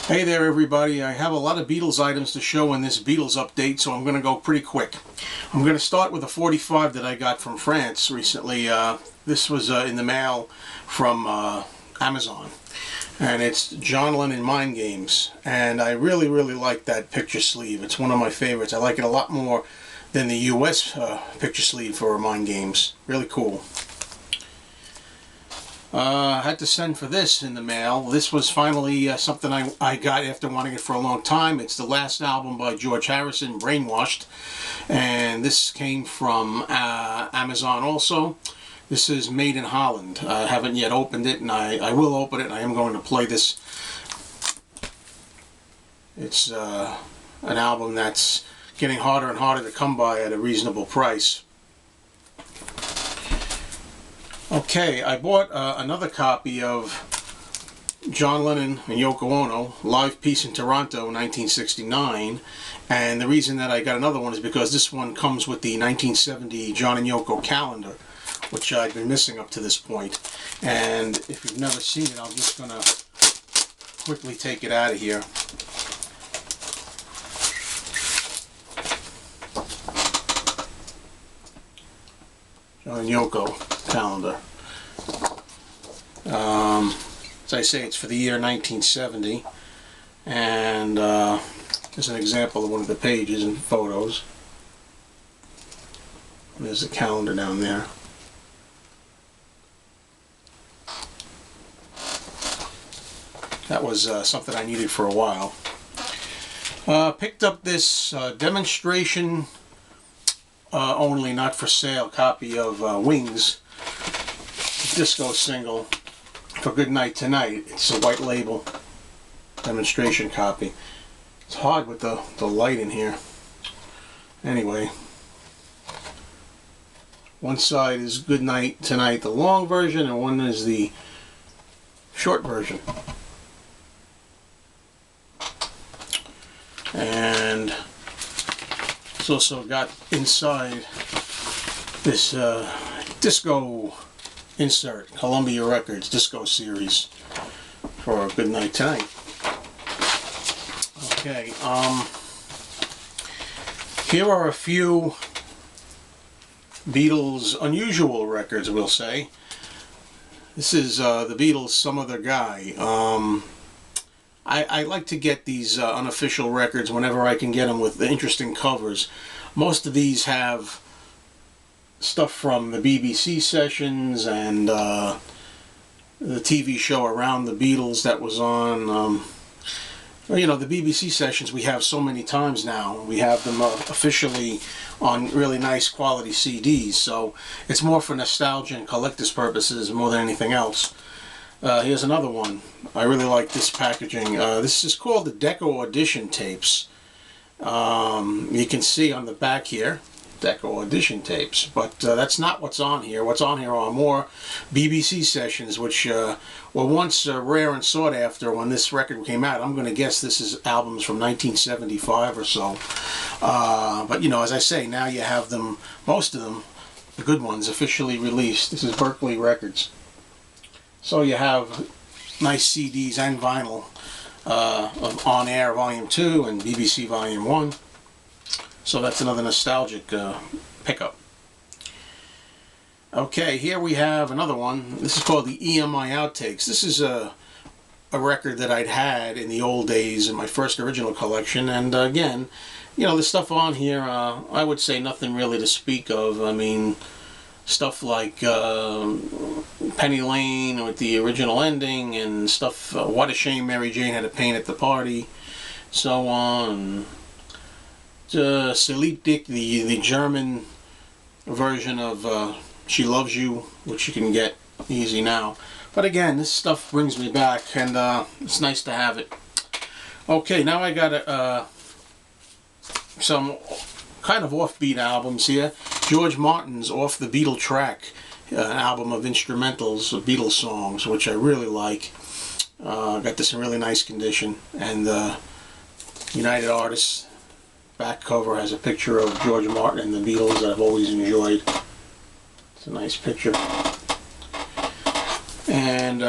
Hey there everybody, I have a lot of Beatles items to show in this Beatles update, so I'm going to go pretty quick. I'm going to start with a 45 that I got from France recently. This was in the mail from Amazon, and it's John Lennon Mind Games, and I really like that picture sleeve. It's one of my favorites. I like it a lot more than the US picture sleeve for Mind Games. Really cool. I had to send for this in the mail. This was finally something I got after wanting it for a long time. It's the last album by George Harrison, Brainwashed, and this came from Amazon also. This is made in Holland. I haven't yet opened it, and I will open it, and I am going to play this. It's an album that's getting harder and harder to come by at a reasonable price. Okay, I bought another copy of John Lennon and Yoko Ono, Live Peace in Toronto, 1969. And the reason that I got another one is because this one comes with the 1970 John and Yoko calendar, which I've been missing up to this point. And if you've never seen it, I'm just going to quickly take it out of here. John and Yoko calendar. As I say, it's for the year 1970, and there's an example of one of the pages and photos. And there's a calendar down there. That was something I needed for a while. Picked up this demonstration only, not for sale, copy of Wings disco single for Good Night Tonight. It's a white label demonstration copy. It's hard with the light in here. Anyway, one side is Good Night Tonight, the long version, and one is the short version. And it's also got inside this disco insert, Columbia Records disco series for Good Night Tonight. Okay, here are a few Beatles unusual records, we'll say. This is the Beatles, Some Other Guy. I like to get these unofficial records whenever I can get them with interesting covers. Most of these have stuff from the BBC sessions and the TV show around the Beatles that was on. You know, the BBC sessions we have so many times now. We have them officially on really nice quality CDs, so it's more for nostalgia and collector's purposes more than anything else. Here's another one. I really like this packaging. This is called the Deco Edition tapes. You can see on the back here, Deco Edition tapes, but that's not what's on here. What's on here are more BBC sessions, which were once rare and sought after when this record came out. I'm going to guess this is albums from 1975 or so. But you know, as I say, now you have them, most of them, the good ones, officially released. This is Berkeley Records. So you have nice CDs and vinyl of On Air Volume 2 and BBC Volume 1. So that's another nostalgic pickup. Okay, here we have another one. This is called the EMI Outtakes. This is a record that I'd had in the old days in my first original collection. And again, you know, the stuff on here, I would say nothing really to speak of. I mean, stuff like Penny Lane with the original ending, and stuff, What a Shame Mary Jane Had a Pain at the Party, so on. Philippe Dick, the German version of She Loves You, which you can get easy now. But again, this stuff brings me back, and it's nice to have it. Okay, now I got some kind of offbeat albums here. George Martin's Off the Beatle Track, an album of instrumentals of Beatles songs, which I really like. Got this in really nice condition. And United Artists back cover has a picture of George Martin and the Beatles that I've always enjoyed. It's a nice picture. And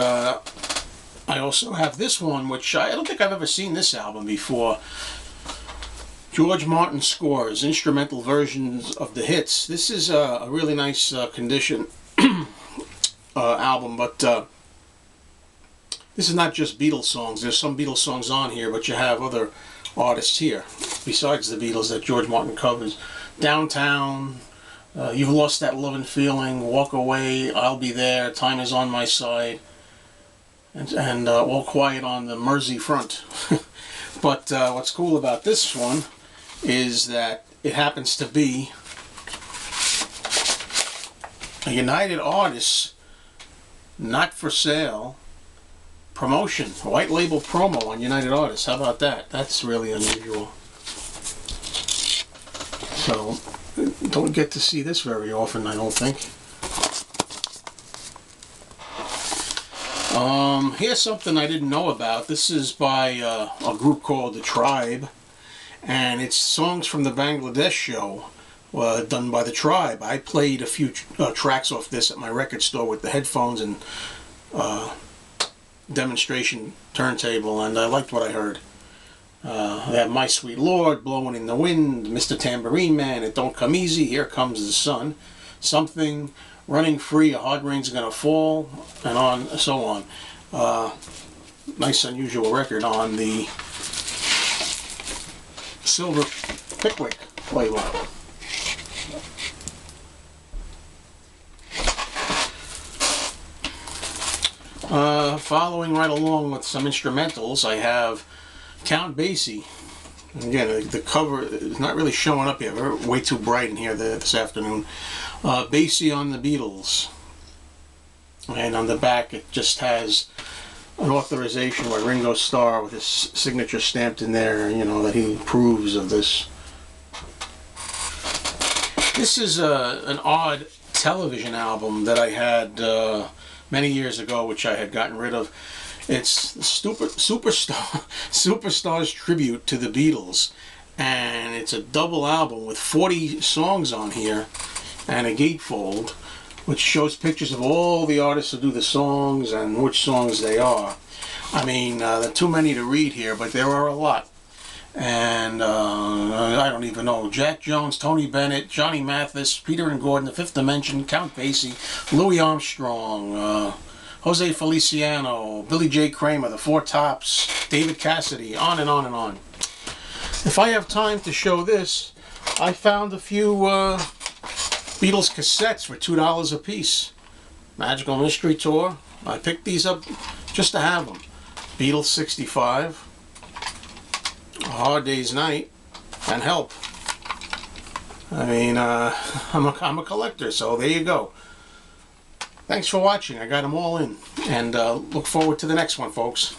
I also have this one, which I don't think I've ever seen this album before. George Martin Scores, instrumental versions of the hits. This is a really nice condition album, but this is not just Beatles songs. There's some Beatles songs on here, but you have other artists here besides the Beatles that George Martin covers. Downtown, You've Lost That Lovin' Feeling, Walk Away, I'll Be There, Time Is On My Side, and All Quiet on the Mersey Front. But what's cool about this one is that it happens to be a United Artists Not For Sale promotion, a white label promo on United Artists. How about that? That's really unusual. So, don't get to see this very often, I don't think. Here's something I didn't know about. This is by a group called The Tribe, and it's songs from the Bangladesh show done by The Tribe. I played a few tracks off this at my record store with the headphones and demonstration turntable, and I liked what I heard. They have My Sweet Lord, Blowing in the Wind, Mr. Tambourine Man, It Don't Come Easy, Here Comes the Sun, Something, Running Free, A Hard Rain's Gonna Fall, and on so on. Nice unusual record on the Silver Pickwick label. Following right along with some instrumentals, I have Count Basie. Again, the cover is not really showing up yet. We're way too bright in here this afternoon. Basie on the Beatles. And on the back it just has an authorization by Ringo Starr with his signature stamped in there, you know, that he approves of this. This is an odd television album that I had many years ago, which I had gotten rid of. It's Superstar's Tribute to the Beatles, and it's a double album with 40 songs on here and a gatefold, which shows pictures of all the artists who do the songs and which songs they are. I mean, there are too many to read here, but there are a lot. And I don't even know. Jack Jones, Tony Bennett, Johnny Mathis, Peter and Gordon, The Fifth Dimension, Count Basie, Louis Armstrong, Jose Feliciano, Billy J. Kramer, The Four Tops, David Cassidy, on and on and on. If I have time to show this, I found a few Beatles cassettes for $2 a piece. Magical Mystery Tour. I picked these up just to have them. Beatles 65, A Hard Day's Night, and Help. I mean, I'm a collector, so there you go. Thanks for watching. I got them all in, and look forward to the next one, folks.